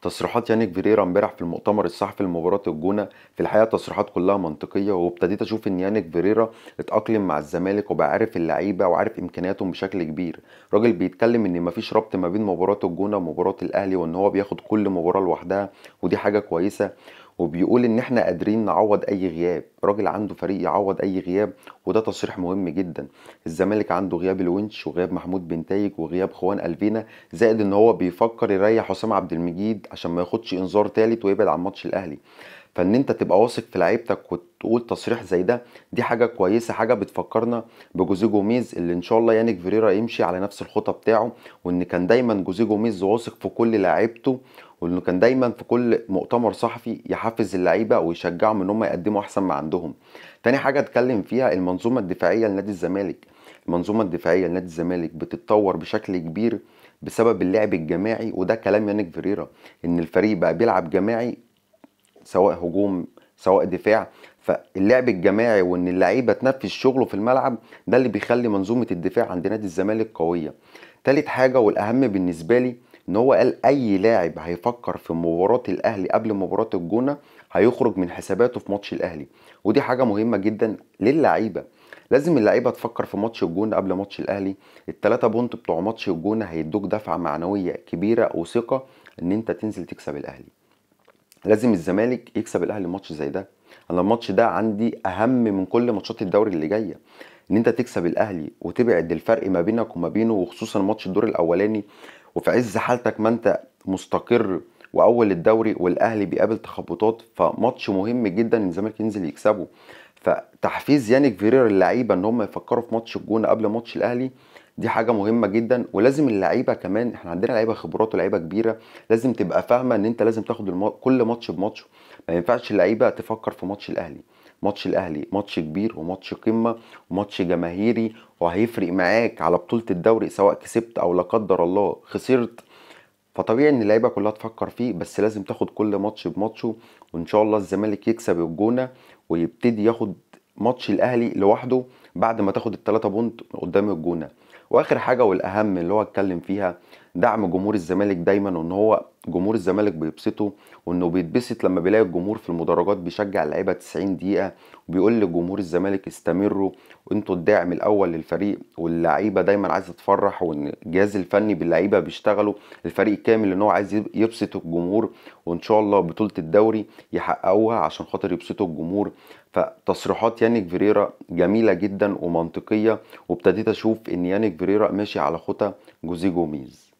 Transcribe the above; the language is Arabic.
تصريحات يانيك فيريرا امبارح في المؤتمر الصحفي لمباراة الجونة في الحقيقة تصريحات كلها منطقية، وابتديت اشوف ان يانيك فيريرا اتأقلم مع الزمالك وبقى عارف اللعيبة وعارف امكانياتهم بشكل كبير. راجل بيتكلم ان مفيش ربط ما بين مباراة الجونة ومباراة الاهلي، وان هو بياخد كل مباراة لوحدها، ودي حاجة كويسة. وبيقول ان احنا قادرين نعوض اي غياب، راجل عنده فريق يعوض اي غياب، وده تصريح مهم جدا. الزمالك عنده غياب الونش وغياب محمود بنتايج وغياب خوان الفينا، زائد ان هو بيفكر يريح حسام عبد المجيد عشان ما ياخدش انذار تالت ويبعد عن ماتش الاهلي. فان انت تبقى واثق في لعيبتك وتقول تصريح زي ده، دي حاجه كويسه، حاجه بتفكرنا بجوزيه جوميز اللي ان شاء الله يانيك فيريرا يمشي على نفس الخطه بتاعه. وان كان دايما جوزيه جوميز واثق في كل لعيبته، وانه كان دايما في كل مؤتمر صحفي يحفز اللعيبه ويشجعهم ان هم يقدموا احسن ما عندهم. تاني حاجه اتكلم فيها المنظومه الدفاعيه لنادي الزمالك. المنظومه الدفاعيه لنادي الزمالك بتتطور بشكل كبير بسبب اللعب الجماعي، وده كلام يانيك فيريرا ان الفريق بقى بيلعب جماعي، سواء هجوم سواء دفاع. فاللعب الجماعي وان اللعيبه تنفذ شغله في الملعب، ده اللي بيخلي منظومه الدفاع عند نادي الزمالك قويه. تالت حاجه والاهم بالنسبه لي، ان هو قال اي لاعب هيفكر في مباراه الاهلي قبل مباراه الجونه هيخرج من حساباته في ماتش الاهلي. ودي حاجه مهمه جدا للعيبه. لازم اللعيبه تفكر في ماتش الجونه قبل ماتش الاهلي. التلاتة بونت بتوع ماتش الجونه هيدوك دفعه معنويه كبيره وثقه ان انت تنزل تكسب الاهلي. لازم الزمالك يكسب الاهلي ماتش زي ده. انا الماتش ده عندي اهم من كل ماتشات الدوري اللي جايه، ان انت تكسب الاهلي وتبعد الفرق ما بينك وما بينه، وخصوصا ماتش الدور الاولاني وفي عز حالتك ما انت مستقر واول الدوري والاهلي بيقابل تخبطات. فماتش مهم جدا ان الزمالك ينزل يكسبه. فتحفيز يانيك فيريرا اللعيبه ان هم يفكروا في ماتش الجونه قبل ماتش الاهلي، دي حاجه مهمه جدا. ولازم اللعيبه كمان، احنا عندنا لعيبه خبرات ولاعيبه كبيره، لازم تبقى فاهمه ان انت لازم تاخد كل ماتش بماتشه. ما ينفعش اللعيبه تفكر في ماتش الاهلي. ماتش الاهلي ماتش كبير وماتش قمه وماتش جماهيري، وهيفرق معاك على بطوله الدوري سواء كسبت او لا قدر الله خسرت. فطبيعي ان اللعيبه كلها تفكر فيه، بس لازم تاخد كل ماتش بماتشه. وان شاء الله الزمالك يكسب الجونه ويبتدي ياخد ماتش الاهلي لوحده بعد ما تاخد التلاتة بونت قدام الجونه. واخر حاجه والاهم اللي هو اتكلم فيها، دعم جمهور الزمالك دايما، وان هو جمهور الزمالك بيبسطه، وانه بيتبسط لما بيلاقي الجمهور في المدرجات بيشجع اللعيبه 90 دقيقه. وبيقول لجمهور الزمالك استمروا، وانتوا الداعم الاول للفريق، واللعيبه دايما عايزه تفرح، وان الجهاز الفني باللعيبه بيشتغلوا الفريق كامل ان هو عايز يبسط الجمهور. وان شاء الله بطولة الدوري يحققوها عشان خاطر يبسطوا الجمهور. فتصريحات يانيك فيريرا جميلة جدا ومنطقية، وابتديت اشوف ان يانيك فيريرا ماشي على خطى جوزيه جوميز.